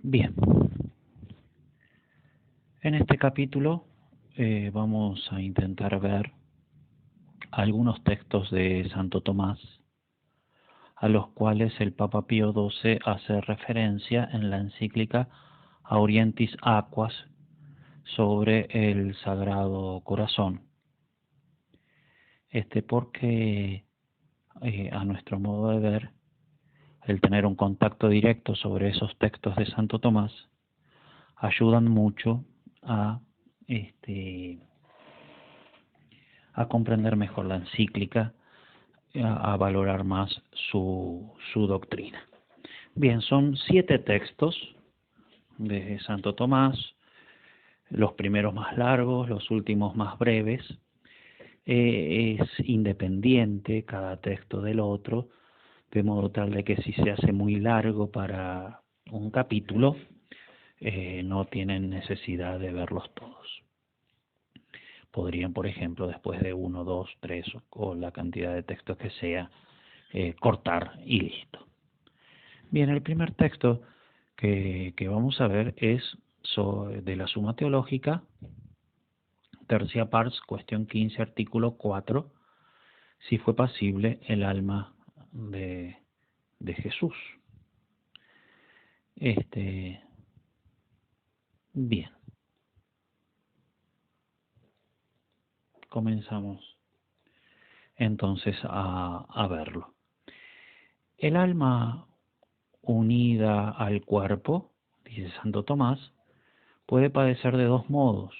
Bien, en este capítulo vamos a intentar ver algunos textos de Santo Tomás a los cuales el Papa Pío XII hace referencia en la encíclica Aurientis Aquas sobre el Sagrado Corazón. Porque a nuestro modo de ver, el tener un contacto directo sobre esos textos de Santo Tomás ayudan mucho a comprender mejor la encíclica, a valorar más su doctrina. Bien, son 7 textos de Santo Tomás, los primeros más largos, los últimos más breves. Es independiente cada texto del otro, de modo tal de que si se hace muy largo para un capítulo, no tienen necesidad de verlos todos. Podrían, por ejemplo, después de 1, 2, 3 o la cantidad de textos que sea, cortar y listo. Bien, el primer texto que vamos a ver es de la Suma Teológica, tercia pars, cuestión 15, artículo 4, si fue pasible el alma de Jesús. Bien, comenzamos entonces a verlo. El alma unida al cuerpo, dice Santo Tomás, puede padecer de 2 modos,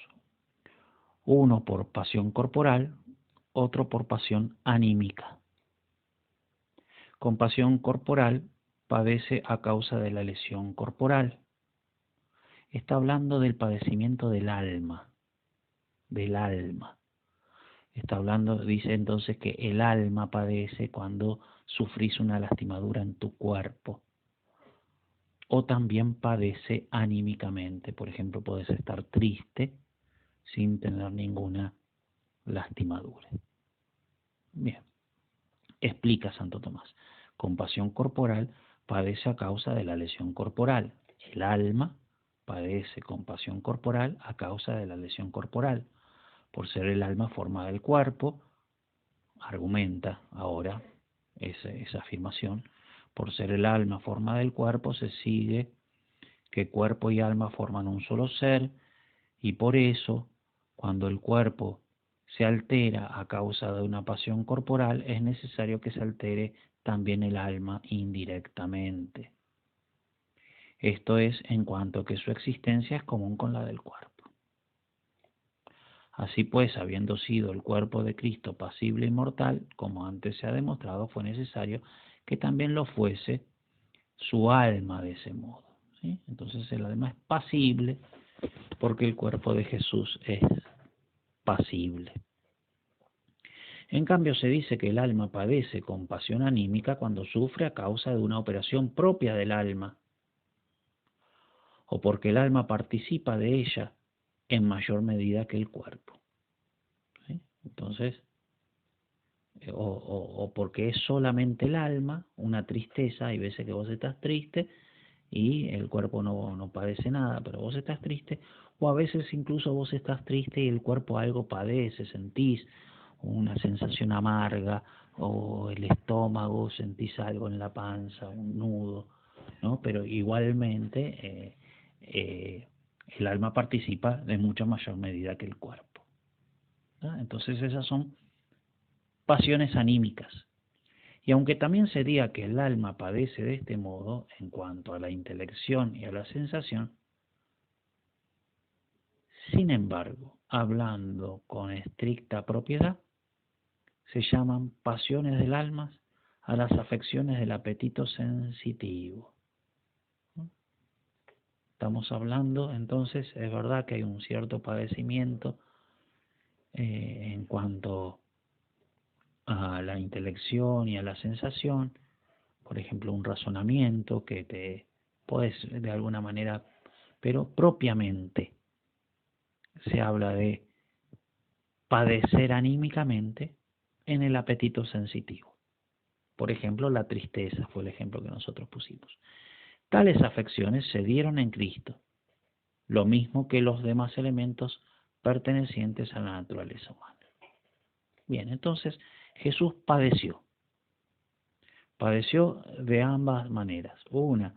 uno por pasión corporal, otro por pasión anímica. Con pasión corporal padece a causa de la lesión corporal. Está hablando del padecimiento del alma, Está hablando, dice entonces que el alma padece cuando sufrís una lastimadura en tu cuerpo. O también padece anímicamente. Por ejemplo, puedes estar triste sin tener ninguna lastimadura. Bien, explica Santo Tomás. Con pasión corporal padece a causa de la lesión corporal. El alma padece con pasión corporal a causa de la lesión corporal. Por ser el alma forma del cuerpo, argumenta ahora esa afirmación, por ser el alma forma del cuerpo, se sigue que cuerpo y alma forman un solo ser, y por eso, cuando el cuerpo se altera a causa de una pasión corporal, es necesario que se altere también el alma indirectamente. Esto es en cuanto a que su existencia es común con la del cuerpo. Así pues, habiendo sido el cuerpo de Cristo pasible y mortal, como antes se ha demostrado, fue necesario que también lo fuese su alma de ese modo. ¿Sí? Entonces el alma es pasible porque el cuerpo de Jesús es pasible. En cambio, se dice que el alma padece con pasión anímica cuando sufre a causa de una operación propia del alma, o porque el alma participa de ella en mayor medida que el cuerpo. ¿Sí? Entonces, o porque es solamente el alma, una tristeza, hay veces que vos estás triste y el cuerpo no padece nada, pero vos estás triste, o a veces incluso vos estás triste y el cuerpo algo padece, sentís una sensación amarga, o el estómago, sentís algo en la panza, un nudo, ¿no? Pero igualmente el alma participa de mucha mayor medida que el cuerpo, ¿no? Entonces esas son pasiones anímicas. Y aunque también se diga que el alma padece de este modo en cuanto a la intelección y a la sensación, sin embargo, hablando con estricta propiedad, se llaman pasiones del alma a las afecciones del apetito sensitivo. Estamos hablando, entonces, es verdad que hay un cierto padecimiento en cuanto a la intelección y a la sensación, por ejemplo, un razonamiento que te puedes de alguna manera, pero propiamente se habla de padecer anímicamente en el apetito sensitivo. Por ejemplo, la tristeza fue el ejemplo que nosotros pusimos. Tales afecciones se dieron en Cristo, lo mismo que los demás elementos pertenecientes a la naturaleza humana. Bien, entonces Jesús padeció de ambas maneras. Una,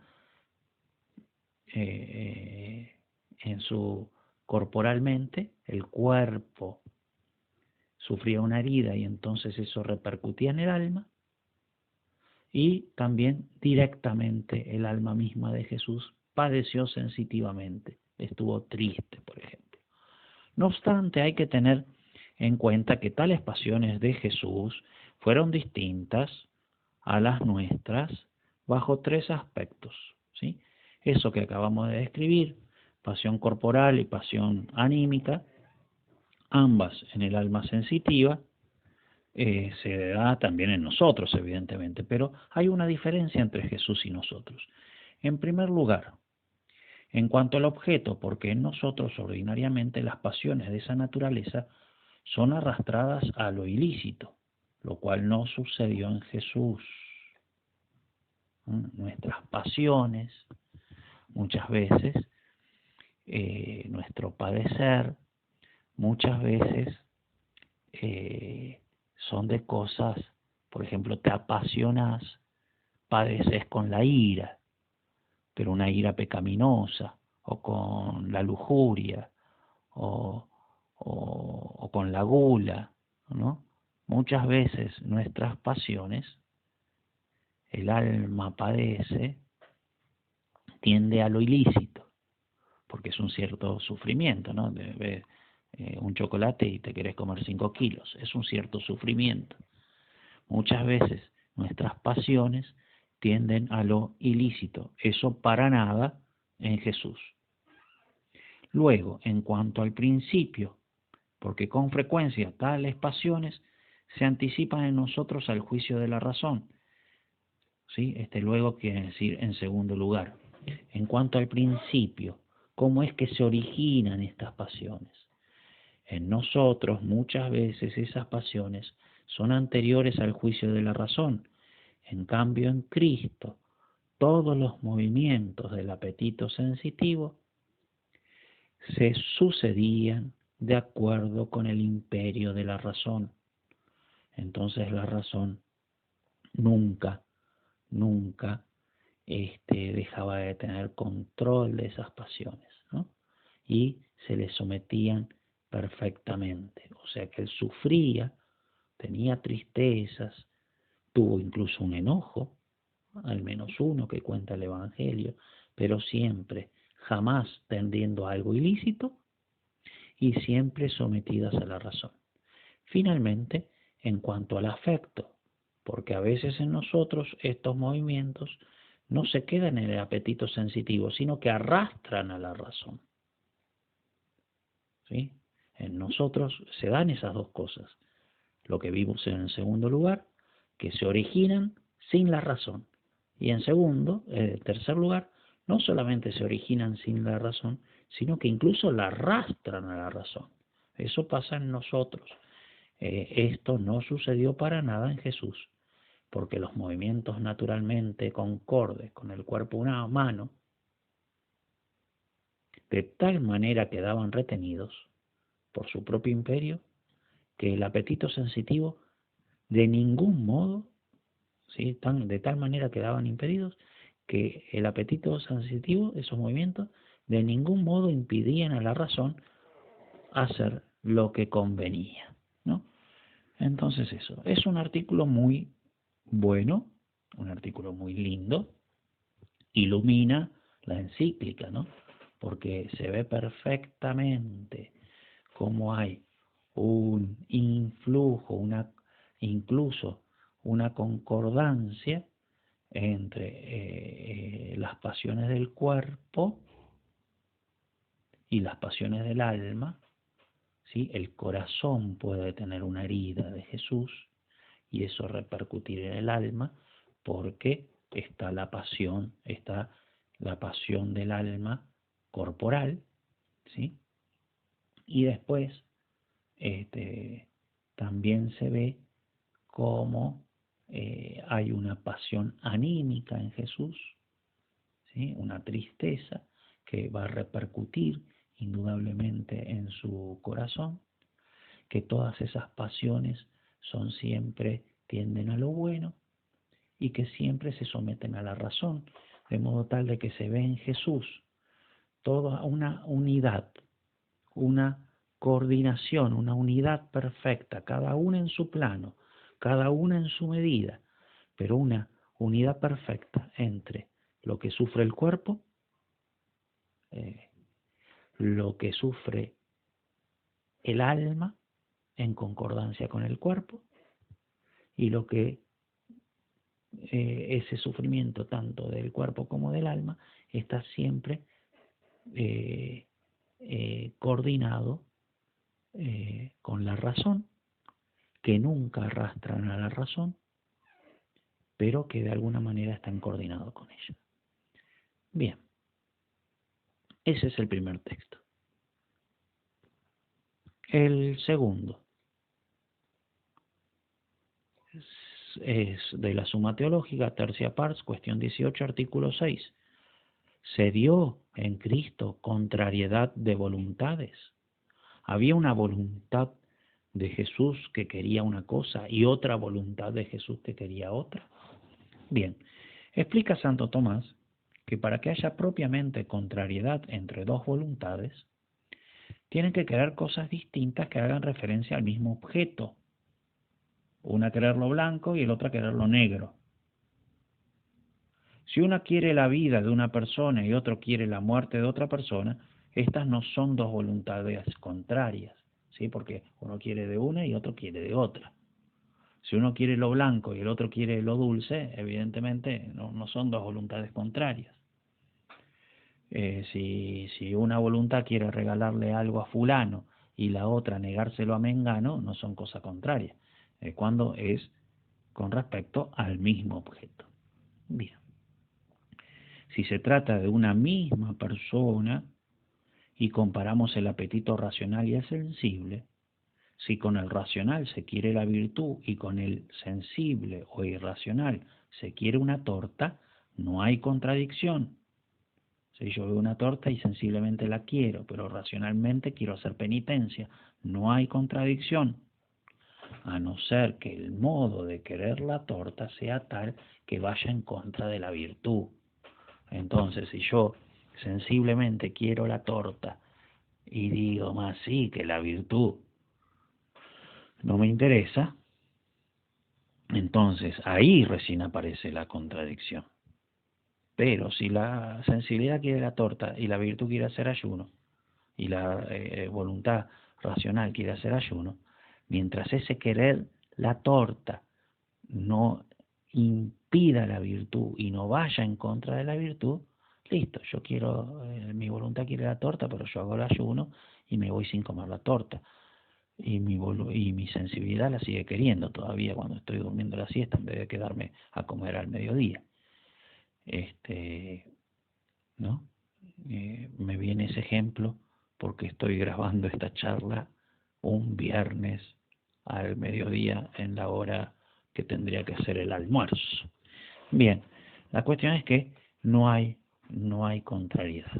en su corporalmente, el cuerpo sufría una herida y entonces eso repercutía en el alma, y también directamente el alma misma de Jesús padeció sensitivamente, estuvo triste, por ejemplo. No obstante, hay que tener en cuenta que tales pasiones de Jesús fueron distintas a las nuestras bajo tres aspectos, ¿sí? Eso que acabamos de describir, pasión corporal y pasión anímica, ambas en el alma sensitiva, se da también en nosotros, evidentemente, pero hay una diferencia entre Jesús y nosotros. En primer lugar, en cuanto al objeto, porque en nosotros ordinariamente las pasiones de esa naturaleza son arrastradas a lo ilícito, lo cual no sucedió en Jesús. Nuestras pasiones, muchas veces, nuestro padecer, muchas veces son de cosas, por ejemplo, te apasionas, padeces con la ira, pero una ira pecaminosa, o con la lujuria, o con la gula, ¿no? Muchas veces nuestras pasiones, el alma padece, tiende a lo ilícito, porque es un cierto sufrimiento, ¿no? Ves un chocolate y te querés comer 5 kilos, es un cierto sufrimiento. Muchas veces nuestras pasiones tienden a lo ilícito, eso para nada en Jesús. Luego, en cuanto al principio, porque con frecuencia tales pasiones se anticipan en nosotros al juicio de la razón, ¿sí? Luego quiere decir en segundo lugar. En cuanto al principio, ¿cómo es que se originan estas pasiones? En nosotros muchas veces esas pasiones son anteriores al juicio de la razón. En cambio, en Cristo, todos los movimientos del apetito sensitivo se sucedían de acuerdo con el imperio de la razón. Entonces la razón nunca dejaba de tener control de esas pasiones, ¿no? Y se le sometían perfectamente. O sea que él sufría, tenía tristezas, tuvo incluso un enojo, al menos uno que cuenta el Evangelio, pero siempre, jamás tendiendo a algo ilícito y siempre sometidas a la razón. Finalmente, en cuanto al afecto, porque a veces en nosotros estos movimientos no se quedan en el apetito sensitivo, sino que arrastran a la razón. ¿Sí? En nosotros se dan esas dos cosas. Lo que vimos en segundo lugar, que se originan sin la razón. Y en tercer lugar, no solamente se originan sin la razón, sino que incluso la arrastran a la razón. Eso pasa en nosotros. Esto no sucedió para nada en Jesús, porque los movimientos naturalmente concordes con el cuerpo humano, de tal manera quedaban retenidos por su propio imperio, que el apetito sensitivo de ningún modo, ¿sí? De tal manera quedaban impedidos, que el apetito sensitivo, esos movimientos, de ningún modo impidían a la razón hacer lo que convenía, ¿no? Entonces eso, es un artículo muy bueno, un artículo muy lindo, ilumina la encíclica, ¿no? Porque se ve perfectamente cómo hay un influjo, incluso una concordancia entre las pasiones del cuerpo y las pasiones del alma, ¿sí? El corazón puede tener una herida de Jesús y eso repercutir en el alma, porque está la pasión del alma corporal, ¿sí? Y después también se ve cómo hay una pasión anímica en Jesús, ¿sí? Una tristeza que va a repercutir indudablemente en su corazón, que todas esas pasiones son siempre, tienden a lo bueno y que siempre se someten a la razón, de modo tal de que se ve en Jesús toda una unidad, una coordinación, una unidad perfecta, cada una en su plano, cada una en su medida, pero una unidad perfecta entre lo que sufre el cuerpo, eh, lo que sufre el alma en concordancia con el cuerpo y lo que ese sufrimiento tanto del cuerpo como del alma está siempre eh, coordinado con la razón, que nunca arrastran a la razón, pero que de alguna manera están coordinados con ella. Bien, ese es el primer texto. El segundo es de la Suma Teológica, tercia pars, cuestión 18, artículo 6. ¿Se dio en Cristo contrariedad de voluntades? ¿Había una voluntad de Jesús que quería una cosa y otra voluntad de Jesús que quería otra? Bien, explica Santo Tomás que para que haya propiamente contrariedad entre dos voluntades, tienen que querer cosas distintas que hagan referencia al mismo objeto. Una querer lo blanco y el otra querer lo negro. Si una quiere la vida de una persona y otro quiere la muerte de otra persona, estas no son dos voluntades contrarias, ¿sí? Porque uno quiere de una y otro quiere de otra. Si uno quiere lo blanco y el otro quiere lo dulce, evidentemente no son dos voluntades contrarias. Si una voluntad quiere regalarle algo a fulano y la otra negárselo a mengano, no son cosas contrarias, cuando es con respecto al mismo objeto. Bien. Si se trata de una misma persona y comparamos el apetito racional y el sensible, si con el racional se quiere la virtud y con el sensible o irracional se quiere una torta, no hay contradicción. Si yo veo una torta y sensiblemente la quiero, pero racionalmente quiero hacer penitencia, no hay contradicción, a no ser que el modo de querer la torta sea tal que vaya en contra de la virtud. Entonces, si yo sensiblemente quiero la torta y digo más sí que la virtud no me interesa, entonces ahí recién aparece la contradicción. Pero si la sensibilidad quiere la torta y la virtud quiere hacer ayuno, y la voluntad racional quiere hacer ayuno, mientras ese querer la torta no impida la virtud y no vaya en contra de la virtud, listo, yo quiero, mi voluntad quiere la torta, pero yo hago el ayuno y me voy sin comer la torta. Y mi sensibilidad la sigue queriendo todavía cuando estoy durmiendo la siesta en vez de quedarme a comer al mediodía. ¿No? Me viene ese ejemplo porque estoy grabando esta charla un viernes al mediodía en la hora que tendría que ser el almuerzo. Bien, la cuestión es que no hay contrariedad.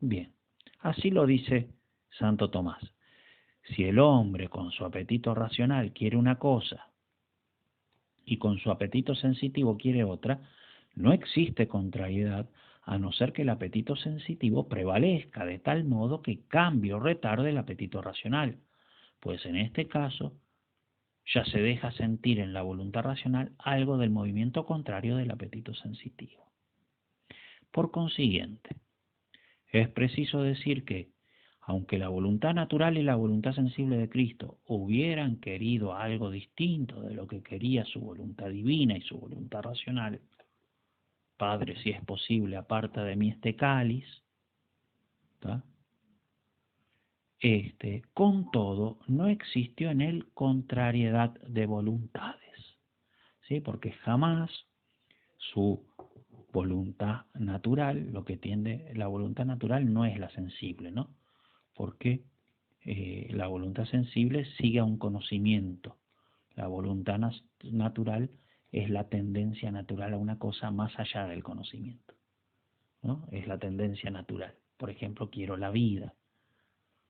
Bien, así lo dice Santo Tomás. Si el hombre con su apetito racional quiere una cosa y con su apetito sensitivo quiere otra, no existe contrariedad a no ser que el apetito sensitivo prevalezca de tal modo que cambie o retarde el apetito racional, pues en este caso ya se deja sentir en la voluntad racional algo del movimiento contrario del apetito sensitivo. Por consiguiente, es preciso decir que, aunque la voluntad natural y la voluntad sensible de Cristo hubieran querido algo distinto de lo que quería su voluntad divina y su voluntad racional, Padre, si es posible, aparta de mí este cáliz, ¿tá? Con todo, no existió en él contrariedad de voluntades, ¿sí? Porque jamás su voluntad natural, lo que tiende, la voluntad natural no es la sensible, ¿no? Porque la voluntad sensible sigue a un conocimiento, la voluntad natural es la tendencia natural a una cosa más allá del conocimiento. ¿no? Es la tendencia natural. Por ejemplo, quiero la vida,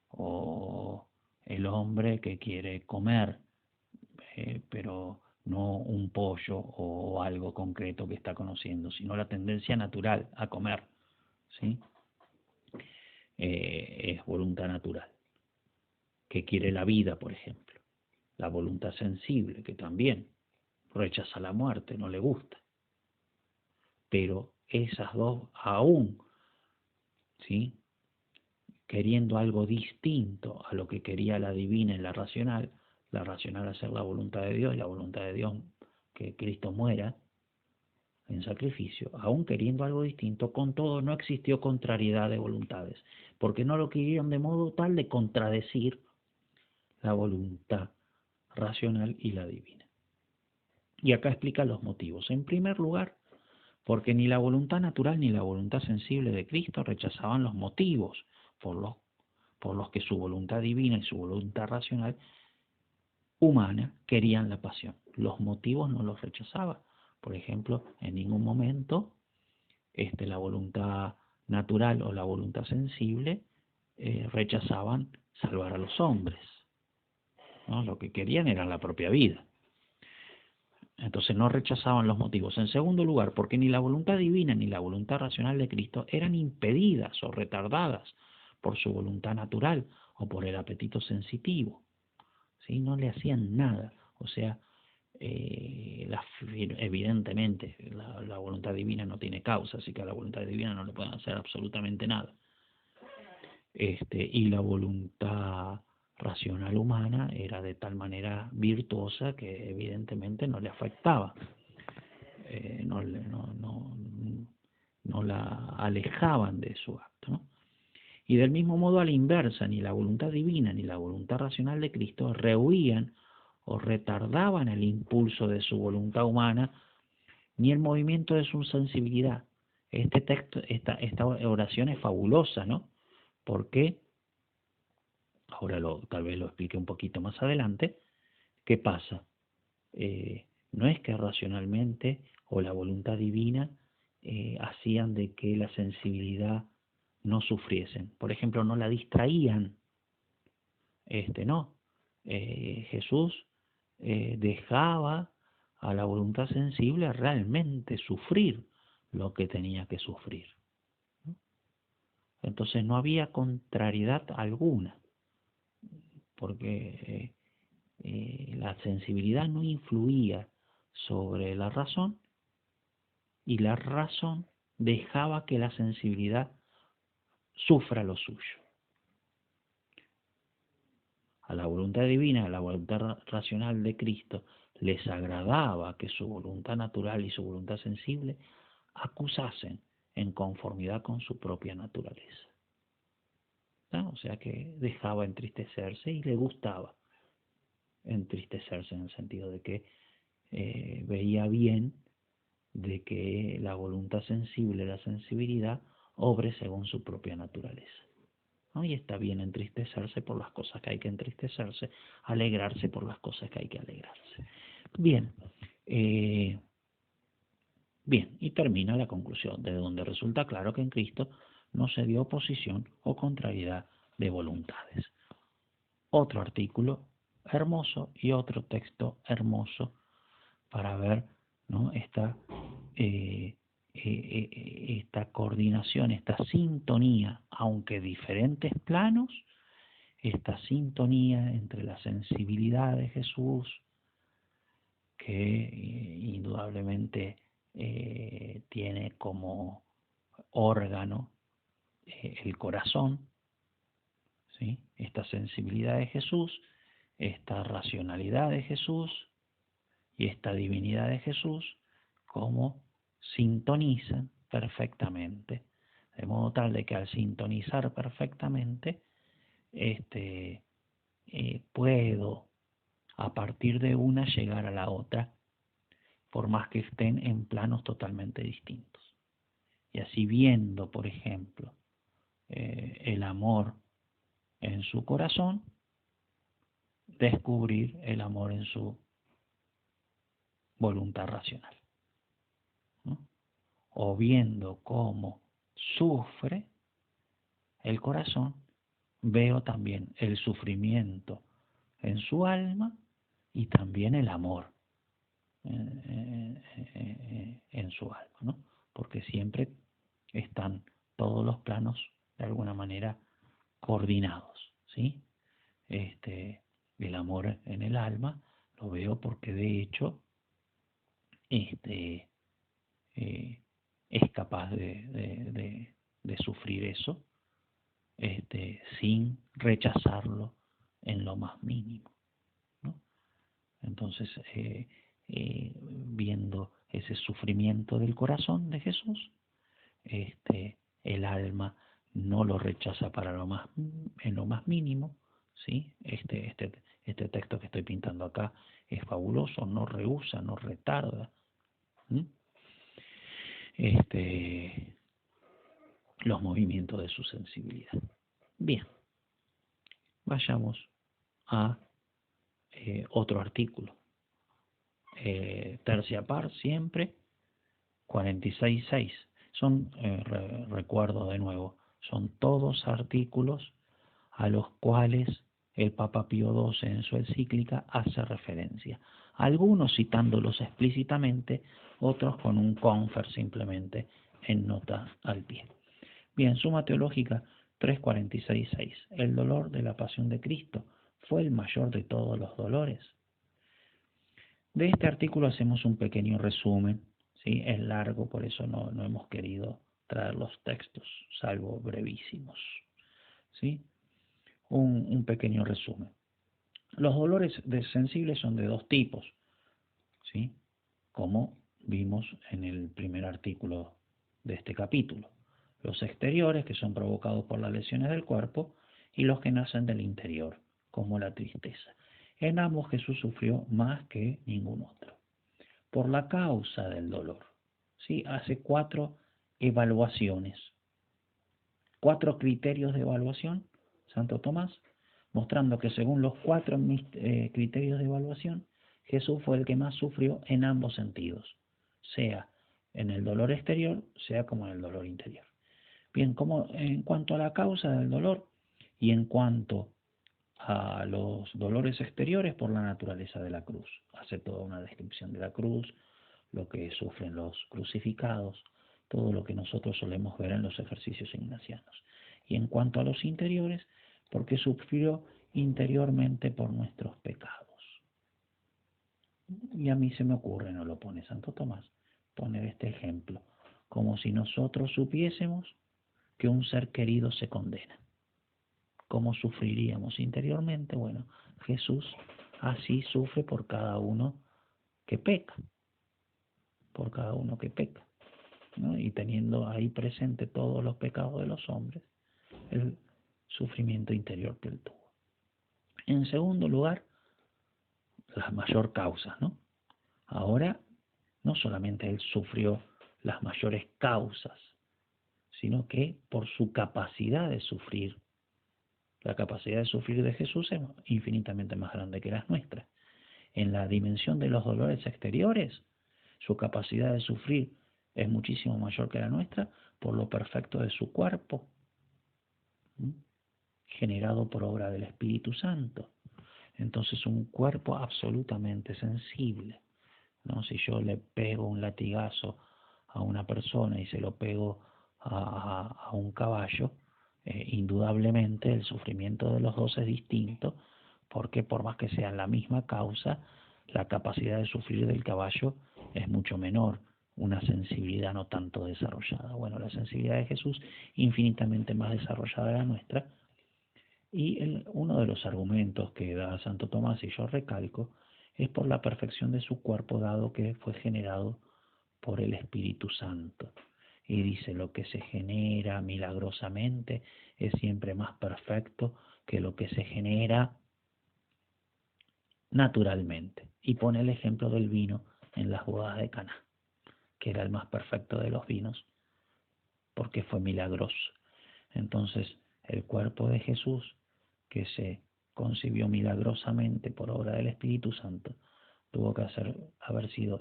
o el hombre que quiere comer, pero no un pollo o algo concreto que está conociendo, sino la tendencia natural a comer, ¿sí? Es voluntad natural, que quiere la vida, por ejemplo. La voluntad sensible, que también rechaza la muerte, no le gusta. Pero esas dos aún, ¿sí?, queriendo algo distinto a lo que quería la divina y la racional hacer la voluntad de Dios y la voluntad de Dios que Cristo muera en sacrificio, aún queriendo algo distinto, con todo no existió contrariedad de voluntades, porque no lo querían de modo tal de contradecir la voluntad racional y la divina. Y acá explica los motivos. En primer lugar, porque ni la voluntad natural ni la voluntad sensible de Cristo rechazaban los motivos por los que su voluntad divina y su voluntad racional humana querían la pasión. Los motivos no los rechazaba. Por ejemplo, en ningún momento la voluntad natural o la voluntad sensible rechazaban salvar a los hombres, ¿no? Lo que querían era la propia vida. Entonces no rechazaban los motivos. En segundo lugar, porque ni la voluntad divina ni la voluntad racional de Cristo eran impedidas o retardadas por su voluntad natural o por el apetito sensitivo, ¿sí? No le hacían nada. O sea, evidentemente la voluntad divina no tiene causa, así que a la voluntad divina no le pueden hacer absolutamente nada. Y la voluntad racional humana era de tal manera virtuosa que evidentemente no le afectaba, no la alejaban de su acto, ¿no? Y del mismo modo, a la inversa, ni la voluntad divina ni la voluntad racional de Cristo rehuían o retardaban el impulso de su voluntad humana ni el movimiento de su sensibilidad. Este texto, esta oración es fabulosa, ¿no? Porque, ahora tal vez lo explique un poquito más adelante, ¿qué pasa? No es que racionalmente o la voluntad divina hacían de que la sensibilidad no sufriesen. Por ejemplo, no la distraían. No. Jesús dejaba a la voluntad sensible realmente sufrir lo que tenía que sufrir, ¿no? Entonces no había contrariedad alguna, porque la sensibilidad no influía sobre la razón y la razón dejaba que la sensibilidad sufra lo suyo. A la voluntad divina, a la voluntad racional de Cristo, les agradaba que su voluntad natural y su voluntad sensible acusasen en conformidad con su propia naturaleza, ¿no? O sea que dejaba entristecerse y le gustaba entristecerse en el sentido de que veía bien de que la voluntad sensible, la sensibilidad, obre según su propia naturaleza, ¿no? Y está bien entristecerse por las cosas que hay que entristecerse, alegrarse por las cosas que hay que alegrarse. Bien, bien, y termina la conclusión, de donde resulta claro que en Cristo no se dio oposición o contrariedad de voluntades. Otro artículo hermoso y otro texto hermoso para ver, ¿no?, esta coordinación, esta sintonía, aunque diferentes planos, esta sintonía entre la sensibilidad de Jesús, que indudablemente tiene como órgano el corazón, ¿sí?, esta sensibilidad de Jesús, esta racionalidad de Jesús y esta divinidad de Jesús, como sintonizan perfectamente, de modo tal de que al sintonizar perfectamente, puedo a partir de una llegar a la otra, por más que estén en planos totalmente distintos. Y así viendo, por ejemplo, el amor en su corazón, descubrir el amor en su voluntad racional, ¿no? O viendo cómo sufre el corazón, veo también el sufrimiento en su alma y también el amor en su alma, ¿no? Porque siempre están todos los planos de alguna manera coordinados, ¿sí? El amor en el alma lo veo porque de hecho este, es capaz de sufrir eso sin rechazarlo en lo más mínimo, ¿no? Entonces, viendo ese sufrimiento del corazón de Jesús, el alma no lo rechaza en lo más mínimo, ¿sí? Este texto que estoy pintando acá es fabuloso, no rehúsa, no retarda, ¿sí? Los movimientos de su sensibilidad. Bien, vayamos a otro artículo. Tercia par siempre, 46.6. Son, recuerdo de nuevo, son todos artículos a los cuales el Papa Pío XII en su encíclica hace referencia. Algunos citándolos explícitamente, otros con un confer simplemente en nota al pie. Bien, Suma Teológica 346.6. El dolor de la pasión de Cristo fue el mayor de todos los dolores. De este artículo hacemos un pequeño resumen, ¿sí? Es largo, por eso no hemos querido traer los textos, salvo brevísimos, ¿sí? Un pequeño resumen. Los dolores sensibles son de dos tipos, ¿sí? Como vimos en el primer artículo de este capítulo. Los exteriores, que son provocados por las lesiones del cuerpo, y los que nacen del interior, como la tristeza. En ambos Jesús sufrió más que ningún otro. Por la causa del dolor, ¿sí? Hace 4 evaluaciones, 4 criterios de evaluación, Santo Tomás, mostrando que según los 4 criterios de evaluación, Jesús fue el que más sufrió en ambos sentidos, sea en el dolor exterior, sea como en el dolor interior. Bien, como en cuanto a la causa del dolor y en cuanto a los dolores exteriores, por la naturaleza de la cruz. Hace toda una descripción de la cruz, lo que sufren los crucificados, todo lo que nosotros solemos ver en los ejercicios ignacianos. Y en cuanto a los interiores, porque sufrió interiormente por nuestros pecados. Y a mí se me ocurre, no lo pone Santo Tomás, poner este ejemplo, como si nosotros supiésemos que un ser querido se condena. ¿Cómo sufriríamos interiormente? Bueno, Jesús así sufre por cada uno que peca, por cada uno que peca, ¿no? Y teniendo ahí presente todos los pecados de los hombres, el sufrimiento interior que él tuvo. En segundo lugar, las mayor causas, ¿no? Ahora, no solamente él sufrió las mayores causas, sino que por su capacidad de sufrir, la capacidad de sufrir de Jesús es infinitamente más grande que las nuestras. En la dimensión de los dolores exteriores, su capacidad de sufrir es muchísimo mayor que la nuestra por lo perfecto de su cuerpo, generado por obra del Espíritu Santo. Entonces un cuerpo absolutamente sensible, ¿no? Si yo le pego un latigazo a una persona y se lo pego a un caballo, indudablemente el sufrimiento de los dos es distinto, porque por más que sean la misma causa, la capacidad de sufrir del caballo es mucho menor, una sensibilidad no tanto desarrollada. Bueno, la sensibilidad de Jesús infinitamente más desarrollada de la nuestra, y uno de los argumentos que da Santo Tomás, y yo recalco, es por la perfección de su cuerpo, dado que fue generado por el Espíritu Santo. Y dice, lo que se genera milagrosamente es siempre más perfecto que lo que se genera naturalmente. Y pone el ejemplo del vino en las bodas de Caná, que era el más perfecto de los vinos, porque fue milagroso. Entonces, el cuerpo de Jesús, que se concibió milagrosamente por obra del Espíritu Santo, tuvo que haber sido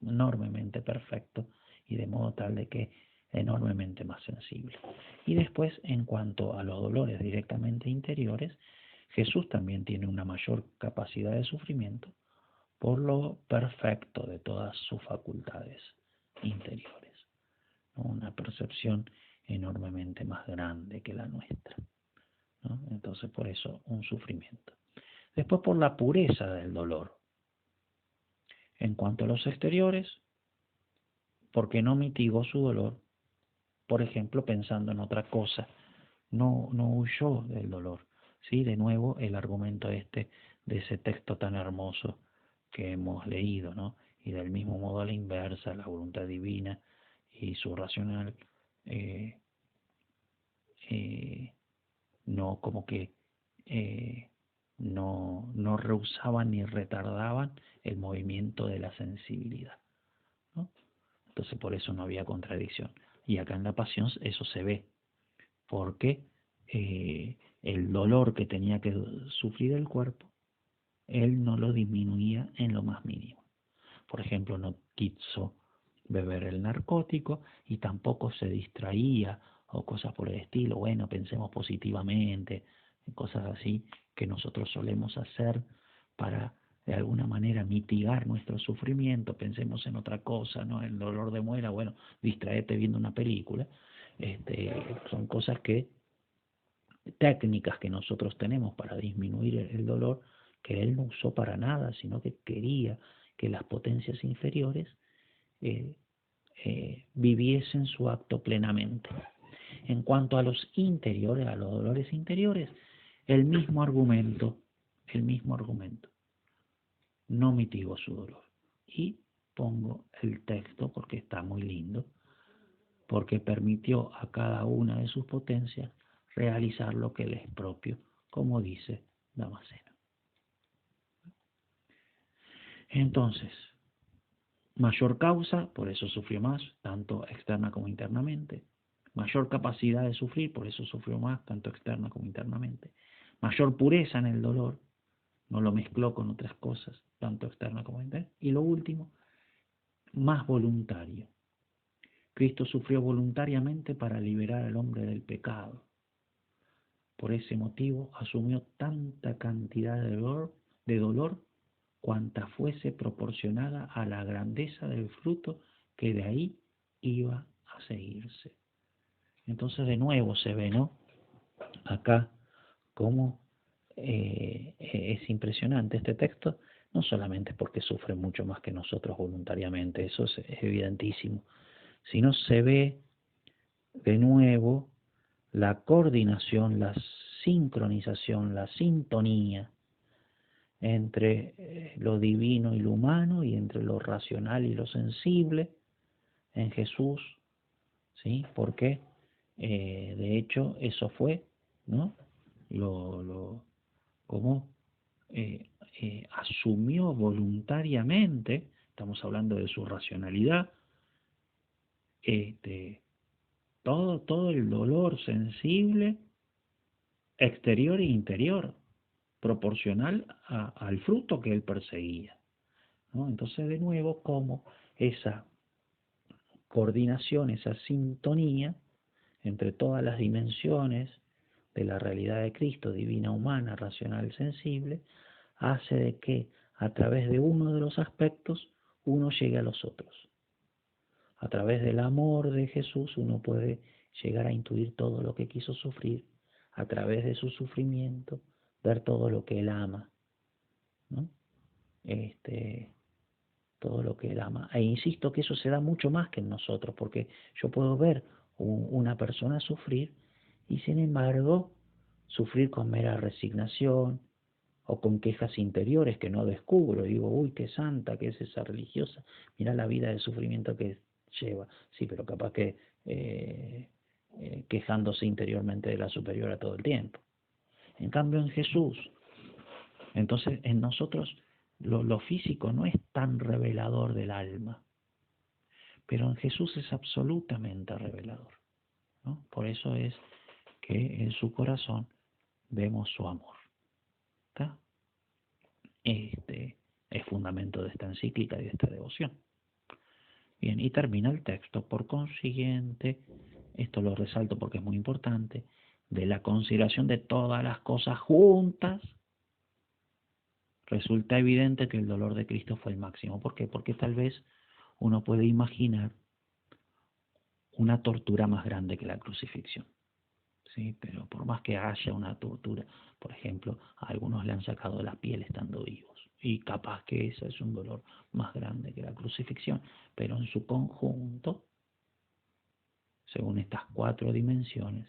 enormemente perfecto, y de modo tal de que enormemente más sensible. Y después, en cuanto a los dolores directamente interiores, Jesús también tiene una mayor capacidad de sufrimiento por lo perfecto de todas sus facultades interiores, ¿no? Una percepción enormemente más grande que la nuestra, ¿no? Entonces, por eso, un sufrimiento. Después, por la pureza del dolor. En cuanto a los exteriores, porque no mitigó su dolor, por ejemplo, pensando en otra cosa, no huyó del dolor. ¿Sí? De nuevo, el argumento de ese texto tan hermoso que hemos leído, ¿no? Y del mismo modo a la inversa, la voluntad divina y su racional, eh, eh, no como que no rehusaban ni retardaban el movimiento de la sensibilidad, ¿no? Entonces por eso no había contradicción. Y acá en la pasión eso se ve, porque el dolor que tenía que sufrir el cuerpo, él no lo disminuía en lo más mínimo. Por ejemplo, no quiso beber el narcótico y tampoco se distraía o cosas por el estilo. Bueno, pensemos positivamente, cosas así que nosotros solemos hacer para de alguna manera mitigar nuestro sufrimiento. Pensemos en otra cosa, ¿no? El dolor de muela, bueno, distraerte viendo una película. Son cosas técnicas que nosotros tenemos para disminuir el dolor, que él no usó para nada, sino que quería que las potencias inferiores eh, viviesen su acto plenamente. En cuanto a los interiores, a los dolores interiores, el mismo argumento, no mitigó su dolor. Y pongo el texto porque está muy lindo, porque permitió a cada una de sus potencias realizar lo que les es propio, como dice Damasceno. Entonces, mayor causa, por eso sufrió más, tanto externa como internamente. Mayor capacidad de sufrir, por eso sufrió más, tanto externa como internamente. Mayor pureza en el dolor, no lo mezcló con otras cosas, tanto externa como interna. Y lo último, más voluntario. Cristo sufrió voluntariamente para liberar al hombre del pecado. Por ese motivo asumió tanta cantidad de dolor cuanta fuese proporcionada a la grandeza del fruto que de ahí iba a seguirse. Entonces de nuevo se ve, ¿no? Acá cómo es impresionante este texto, no solamente porque sufre mucho más que nosotros voluntariamente, eso es evidentísimo, sino se ve de nuevo la coordinación, la sincronización, la sintonía entre lo divino y lo humano y entre lo racional y lo sensible en Jesús, ¿sí? Porque de hecho eso fue, ¿no? Como asumió voluntariamente, estamos hablando de su racionalidad, este, todo el dolor sensible, exterior e interior, proporcional al fruto que él perseguía, ¿no? Entonces, de nuevo, como esa coordinación, esa sintonía entre todas las dimensiones de la realidad de Cristo, divina, humana, racional, sensible, hace de que a través de uno de los aspectos uno llegue a los otros. A través del amor de Jesús uno puede llegar a intuir todo lo que quiso sufrir, a través de su sufrimiento ver todo lo que él ama, ¿no? Todo lo que él ama. E insisto que eso se da mucho más que en nosotros, porque yo puedo ver una persona sufrir y sin embargo sufrir con mera resignación o con quejas interiores que no descubro. Digo, uy, qué santa que es esa religiosa, mira la vida de sufrimiento que lleva. Sí, pero capaz que quejándose interiormente de la superiora todo el tiempo. En cambio en Jesús, entonces en nosotros lo físico no es tan revelador del alma, pero en Jesús es absolutamente revelador, ¿no? Por eso es que en su corazón vemos su amor. ¿Está? Es fundamento de esta encíclica y de esta devoción. Bien, y termina el texto. Por consiguiente, esto lo resalto porque es muy importante, de la consideración de todas las cosas juntas, resulta evidente que el dolor de Cristo fue el máximo. ¿Por qué? Porque tal vez uno puede imaginar una tortura más grande que la crucifixión. ¿Sí? Pero por más que haya una tortura, por ejemplo, a algunos le han sacado la piel estando vivos. Y capaz que ese es un dolor más grande que la crucifixión. Pero en su conjunto, según estas 4 dimensiones,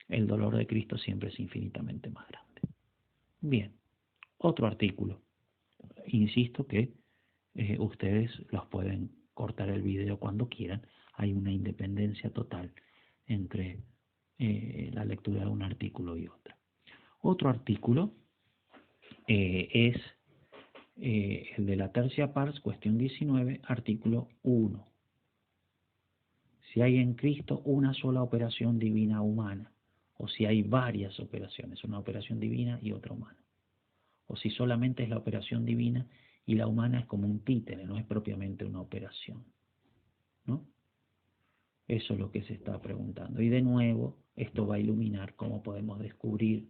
el dolor de Cristo siempre es infinitamente más grande. Bien, otro artículo. Insisto que ustedes los pueden cortar el video cuando quieran. Hay una independencia total entre la lectura de un artículo y otra. Otro artículo es el de la tercia pars, cuestión 19, artículo 1. Si hay en Cristo una sola operación divina humana, o si hay varias operaciones, una operación divina y otra humana, o si solamente es la operación divina y la humana es como un títere, no es propiamente una operación, ¿no? Eso es lo que se está preguntando. Y de nuevo, esto va a iluminar cómo podemos descubrir,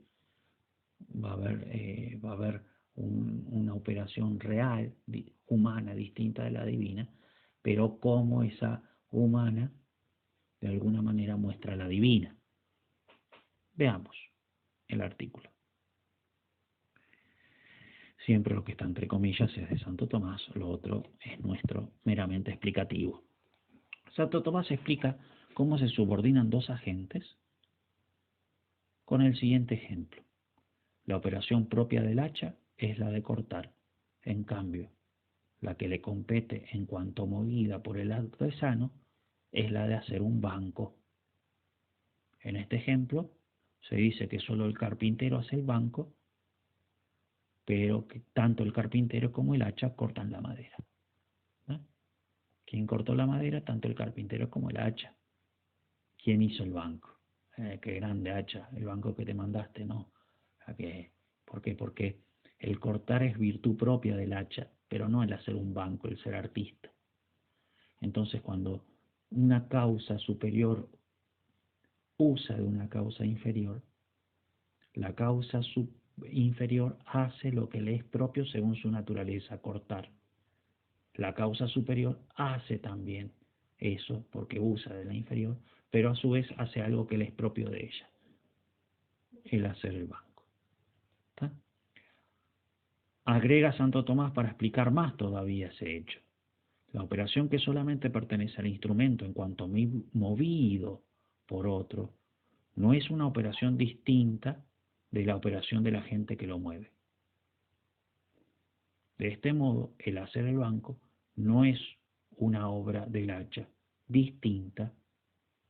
va a haber una operación real, humana, distinta de la divina, pero cómo esa humana de alguna manera muestra la divina. Veamos el artículo. Siempre lo que está entre comillas es de Santo Tomás, lo otro es nuestro meramente explicativo. Santo Tomás explica cómo se subordinan 2 agentes con el siguiente ejemplo. La operación propia del hacha es la de cortar. En cambio, la que le compete en cuanto movida por el artesano es la de hacer un banco. En este ejemplo, se dice que solo el carpintero hace el banco, pero que tanto el carpintero como el hacha cortan la madera. ¿No? ¿Quién cortó la madera? Tanto el carpintero como el hacha. ¿Quién hizo el banco? Qué grande hacha, el banco que te mandaste, no. ¿Por qué? Porque el cortar es virtud propia del hacha, pero no el hacer un banco, el ser artista. Entonces, cuando una causa superior usa de una causa inferior, la causa inferior hace lo que le es propio según su naturaleza, cortar. La causa superior hace también eso porque usa de la inferior, pero a su vez hace algo que le es propio de ella, el hacer el banco. ¿Está? Agrega Santo Tomás para explicar más todavía ese hecho. La operación que solamente pertenece al instrumento en cuanto movido por otro, no es una operación distinta de la operación de la gente que lo mueve. De este modo, el hacer el banco no es una obra del hacha distinta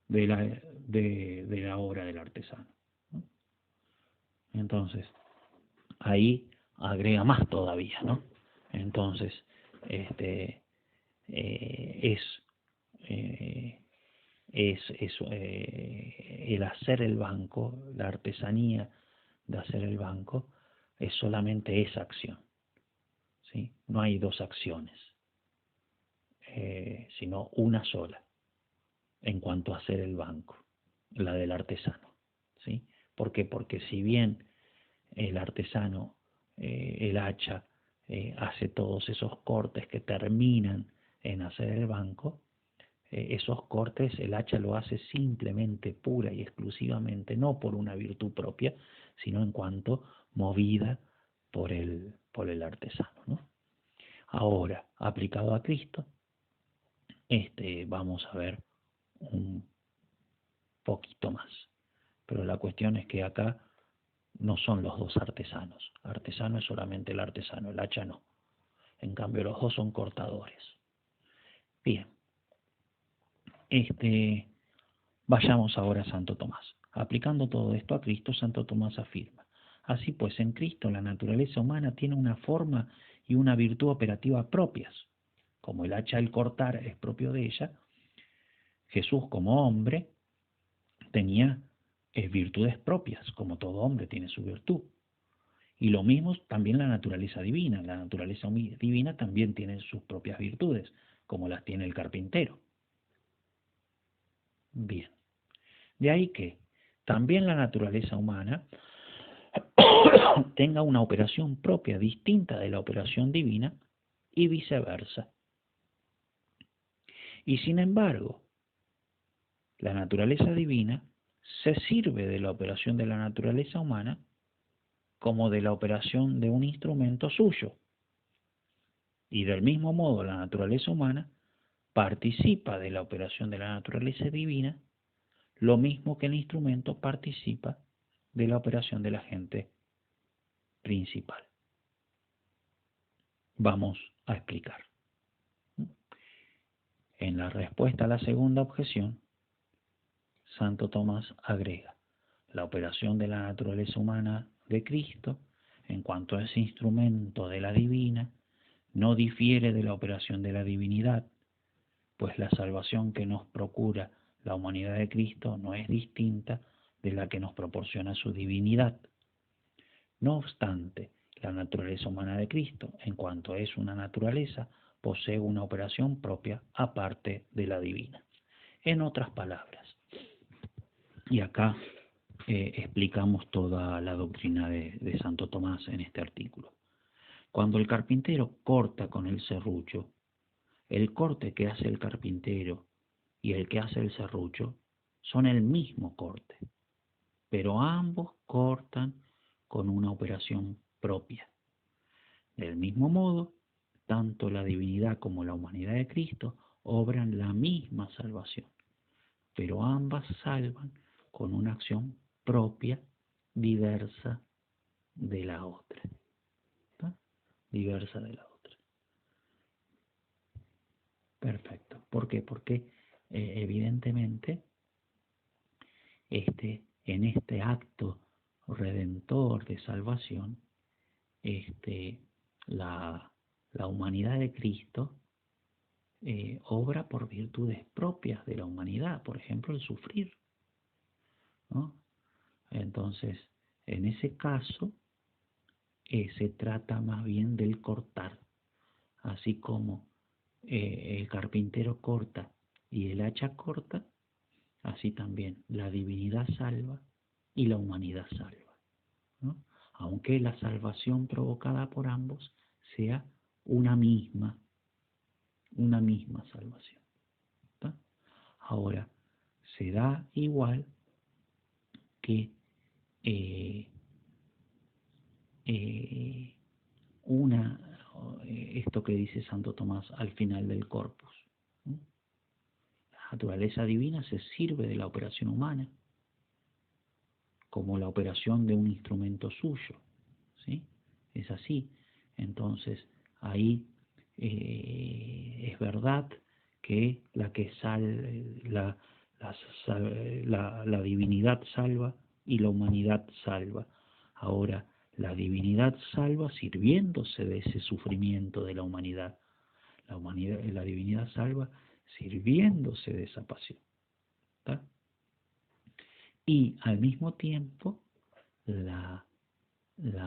de la obra del artesano, ¿no? Entonces, ahí agrega más todavía, ¿no? Entonces, este, es el hacer el banco, la artesanía de hacer el banco, es solamente esa acción, ¿sí? No hay 2 acciones, sino una sola en cuanto a hacer el banco, la del artesano, ¿sí? ¿Por qué? Porque si bien el artesano, el hacha, hace todos esos cortes que terminan en hacer el banco, esos cortes el hacha lo hace simplemente, pura y exclusivamente, no por una virtud propia, sino en cuanto movida por el artesano, ¿no? Ahora, aplicado a Cristo, vamos a ver un poquito más. Pero la cuestión es que acá no son los 2 artesanos. Artesano es solamente el artesano, el hacha no. En cambio, los 2 son cortadores. Bien, vayamos ahora a Santo Tomás. Aplicando todo esto a Cristo, Santo Tomás afirma: así pues, en Cristo la naturaleza humana tiene una forma y una virtud operativa propias. Como el hacha al cortar es propio de ella, Jesús como hombre tenía virtudes propias, como todo hombre tiene su virtud. Y lo mismo también la naturaleza divina. La naturaleza divina también tiene sus propias virtudes, como las tiene el carpintero. Bien, de ahí que también la naturaleza humana tenga una operación propia distinta de la operación divina y viceversa. Y sin embargo, la naturaleza divina se sirve de la operación de la naturaleza humana como de la operación de un instrumento suyo. Y del mismo modo, la naturaleza humana participa de la operación de la naturaleza divina, lo mismo que el instrumento participa de la operación del agente principal. Vamos a explicar. En la respuesta a la segunda objeción, Santo Tomás agrega: la operación de la naturaleza humana de Cristo, en cuanto a ese instrumento de la divina, no difiere de la operación de la divinidad, pues la salvación que nos procura la humanidad de Cristo no es distinta de la que nos proporciona su divinidad. No obstante, la naturaleza humana de Cristo, en cuanto es una naturaleza, posee una operación propia aparte de la divina. En otras palabras, y acá explicamos toda la doctrina de Santo Tomás en este artículo. Cuando el carpintero corta con el serrucho, el corte que hace el carpintero y el que hace el serrucho son el mismo corte, pero ambos cortan con una operación propia. Del mismo modo, tanto la divinidad como la humanidad de Cristo obran la misma salvación, pero ambas salvan con una acción propia, diversa de la otra. ¿Está? Diversa de la otra. Perfecto. ¿Por qué? Porque evidentemente en este acto redentor de salvación, la humanidad de Cristo obra por virtudes propias de la humanidad, por ejemplo, el sufrir, ¿no? Entonces, en ese caso, se trata más bien del cortar, así como el carpintero corta y el hacha corta, así también la divinidad salva y la humanidad salva, ¿no? Aunque la salvación provocada por ambos sea una misma salvación, ¿está? Ahora, se da igual que esto que dice Santo Tomás al final del corpus, ¿no? La naturaleza divina se sirve de la operación humana como la operación de un instrumento suyo, ¿sí? Es así. Entonces, ahí es verdad que la divinidad salva y la humanidad salva. Ahora, la divinidad salva sirviéndose de ese sufrimiento de la humanidad. La divinidad salva sirviéndose de esa pasión, ¿está? Y al mismo tiempo, la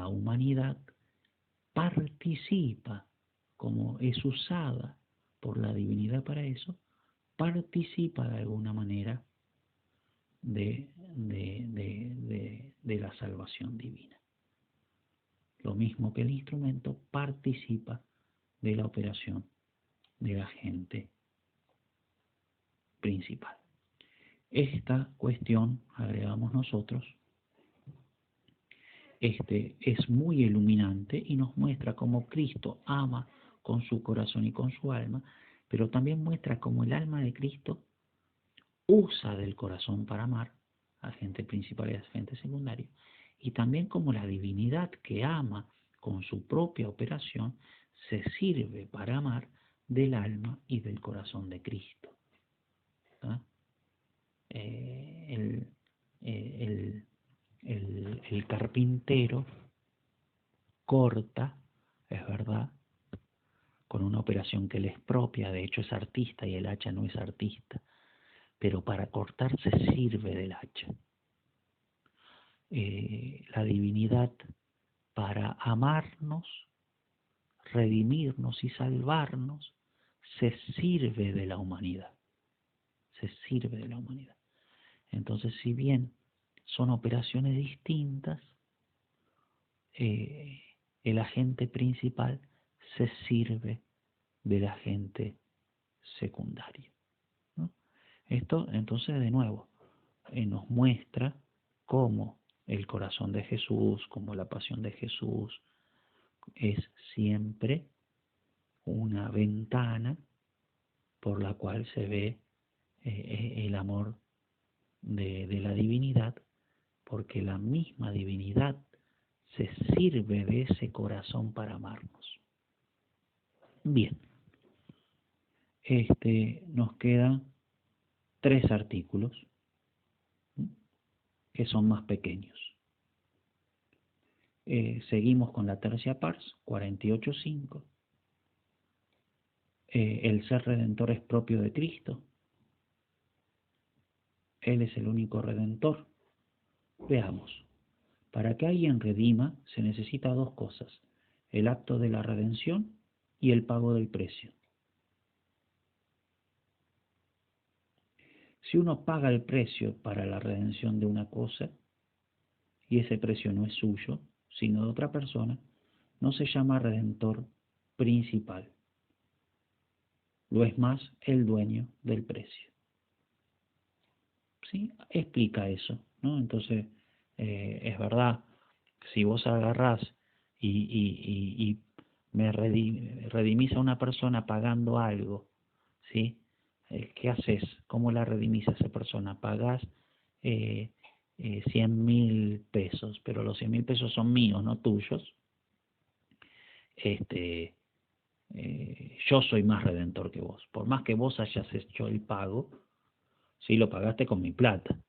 humanidad participa, como es usada por la divinidad para eso, participa de alguna manera de la salvación divina. Lo mismo que el instrumento participa de la operación del agente principal. Esta cuestión, agregamos nosotros, es muy iluminante y nos muestra cómo Cristo ama con su corazón y con su alma, pero también muestra cómo el alma de Cristo usa del corazón para amar, agente principal y agente secundario, y también como la divinidad que ama con su propia operación se sirve para amar del alma y del corazón de Cristo. ¿Ah? El carpintero corta, es verdad, con una operación que le es propia, de hecho es artista y el hacha no es artista, pero para cortar se sirve del hacha. La divinidad, para amarnos, redimirnos y salvarnos, se sirve de la humanidad, se sirve de la humanidad. Entonces, si bien son operaciones distintas, el agente principal se sirve del agente secundario, ¿no? Esto, entonces, de nuevo, nos muestra cómo el corazón de Jesús, como la pasión de Jesús, es siempre una ventana por la cual se ve el amor de la divinidad, porque la misma divinidad se sirve de ese corazón para amarnos. Bien, nos quedan 3 artículos que son más pequeños. Seguimos con la tercia pars, 48.5. El ser redentor es propio de Cristo. Él es el único redentor. Veamos. Para que alguien redima se necesita 2 cosas: el acto de la redención y el pago del precio. Si uno paga el precio para la redención de una cosa, y ese precio no es suyo, sino de otra persona, no se llama redentor principal. Lo es más el dueño del precio. ¿Sí? Explica eso, ¿no? Entonces, es verdad, si vos agarrás y me redimís a una persona pagando algo, ¿sí? ¿Qué haces? ¿Cómo la redimís a esa persona? Pagás 100.000 pesos, pero los 100.000 pesos son míos, no tuyos. Yo soy más redentor que vos. Por más que vos hayas hecho el pago, sí, lo pagaste con mi plata.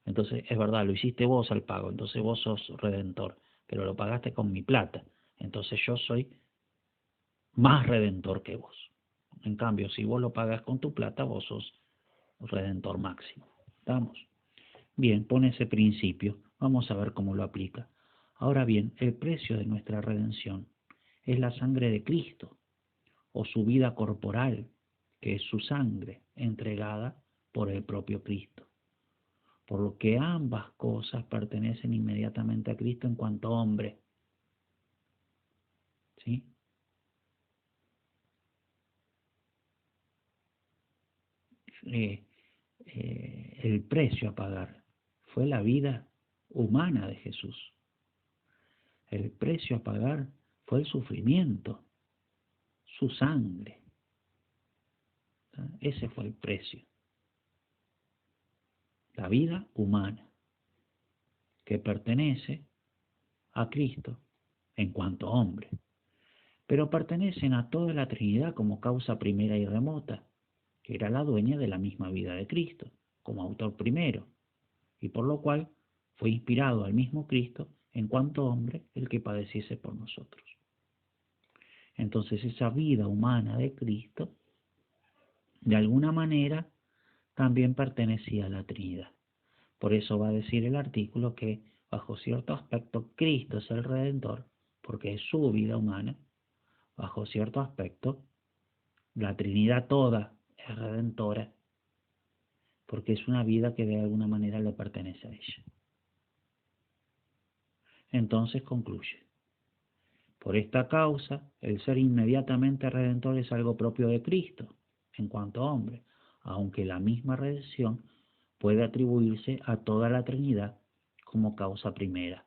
Entonces, es verdad, lo hiciste vos al pago, entonces vos sos redentor, pero lo pagaste con mi plata. Entonces yo soy más redentor que vos. En cambio, si vos lo pagas con tu plata, vos sos redentor máximo. ¿Estamos? Bien, pone ese principio. Vamos a ver cómo lo aplica. Ahora bien, el precio de nuestra redención es la sangre de Cristo, o su vida corporal, que es su sangre entregada por el propio Cristo. Por lo que ambas cosas pertenecen inmediatamente a Cristo en cuanto hombre. ¿Sí? El precio a pagar fue la vida humana de Jesús. El precio a pagar fue el sufrimiento, su sangre. Ese fue el precio. La vida humana que pertenece a Cristo en cuanto hombre, pero pertenecen a toda la Trinidad como causa primera y remota, que era la dueña de la misma vida de Cristo, como autor primero, y por lo cual fue inspirado al mismo Cristo en cuanto hombre el que padeciese por nosotros. Entonces esa vida humana de Cristo, de alguna manera, también pertenecía a la Trinidad. Por eso va a decir el artículo que bajo cierto aspecto Cristo es el Redentor, porque es su vida humana. Bajo cierto aspecto la Trinidad toda es redentora, porque es una vida que de alguna manera le pertenece a ella. Entonces concluye: por esta causa, el ser inmediatamente redentor es algo propio de Cristo, en cuanto hombre, aunque la misma redención puede atribuirse a toda la Trinidad como causa primera.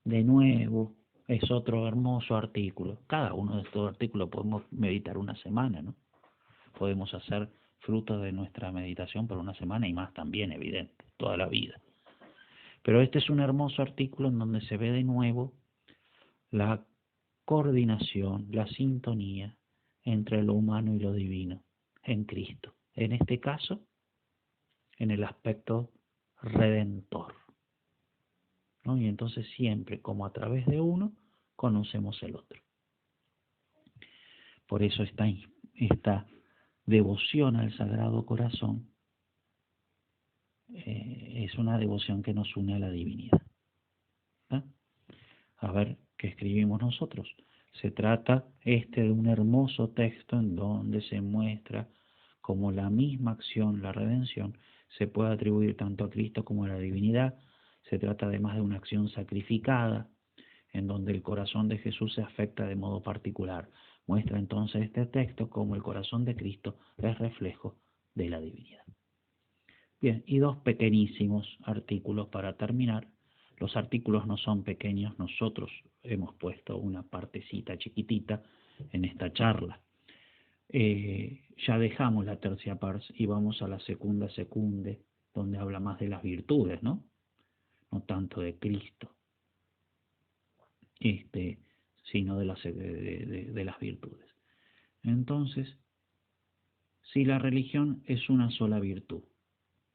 De nuevo, es otro hermoso artículo. Cada uno de estos artículos podemos meditar una semana, ¿no? Podemos hacer fruto de nuestra meditación por una semana y más también, evidente, toda la vida. Pero este es un hermoso artículo en donde se ve de nuevo la coordinación, la sintonía entre lo humano y lo divino en Cristo. En este caso, en el aspecto redentor, ¿no? Y entonces siempre, como a través de uno, conocemos el otro. Por eso esta devoción al Sagrado Corazón es una devoción que nos une a la divinidad. ¿Ah? A ver, ¿qué escribimos nosotros? Se trata de un hermoso texto en donde se muestra cómo la misma acción, la redención, se puede atribuir tanto a Cristo como a la divinidad. Se trata además de una acción sacrificada, en donde el corazón de Jesús se afecta de modo particular. Muestra entonces este texto cómo el corazón de Cristo es reflejo de la divinidad. Bien, y dos pequeñísimos artículos para terminar. Los artículos no son pequeños, nosotros hemos puesto una partecita chiquitita en esta charla. Ya dejamos la tercia pars y vamos a la segunda secunde, donde habla más de las virtudes, ¿no? No tanto de Cristo, sino de las virtudes. Entonces, si la religión es una sola virtud,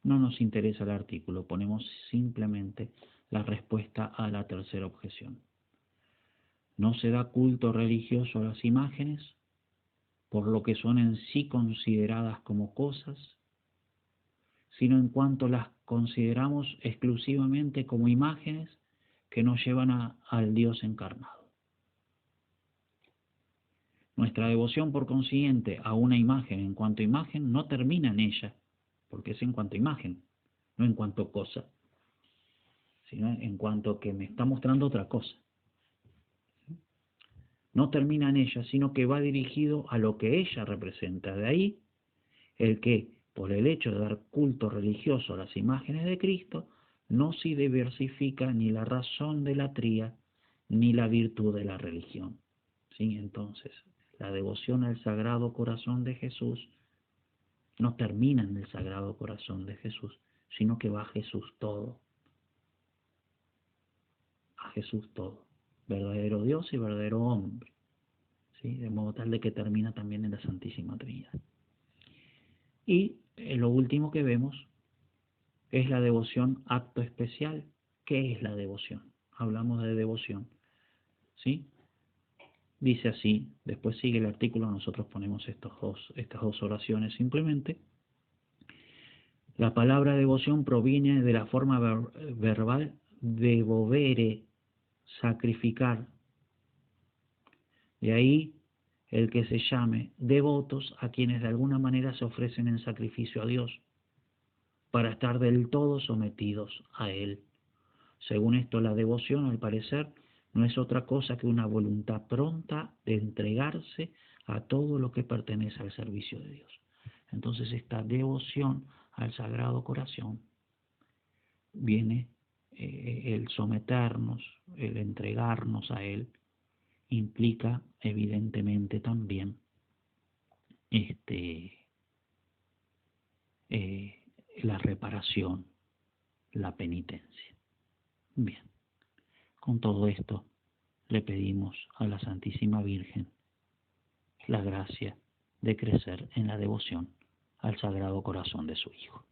no nos interesa el artículo, ponemos simplemente la respuesta a la tercera objeción. No se da culto religioso a las imágenes, por lo que son en sí consideradas como cosas, sino en cuanto las consideramos exclusivamente como imágenes que nos llevan al Dios encarnado. Nuestra devoción, por consiguiente, a una imagen en cuanto imagen no termina en ella, porque es en cuanto imagen, no en cuanto cosa, sino en cuanto que me está mostrando otra cosa. No termina en ella, sino que va dirigido a lo que ella representa. De ahí el que, por el hecho de dar culto religioso a las imágenes de Cristo, no se diversifica ni la razón de la tría, ni la virtud de la religión. ¿Sí? Entonces, la devoción al Sagrado Corazón de Jesús no termina en el Sagrado Corazón de Jesús, sino que va a Jesús todo. A Jesús todo. Verdadero Dios y verdadero hombre. ¿Sí? De modo tal de que termina también en la Santísima Trinidad. Y lo último que vemos es la devoción acto especial. ¿Qué es la devoción? Hablamos de devoción. ¿Sí? Dice así, después sigue el artículo, nosotros ponemos estas dos oraciones simplemente. La palabra devoción proviene de la forma verbal devovere, sacrificar. De ahí el que se llame devotos a quienes de alguna manera se ofrecen en sacrificio a Dios, para estar del todo sometidos a Él. Según esto, la devoción, al parecer, no es otra cosa que una voluntad pronta de entregarse a todo lo que pertenece al servicio de Dios. Entonces, esta devoción al Sagrado Corazón viene el someternos, el entregarnos a Él, implica evidentemente también la reparación, la penitencia. Bien, con todo esto le pedimos a la Santísima Virgen la gracia de crecer en la devoción al Sagrado Corazón de su Hijo.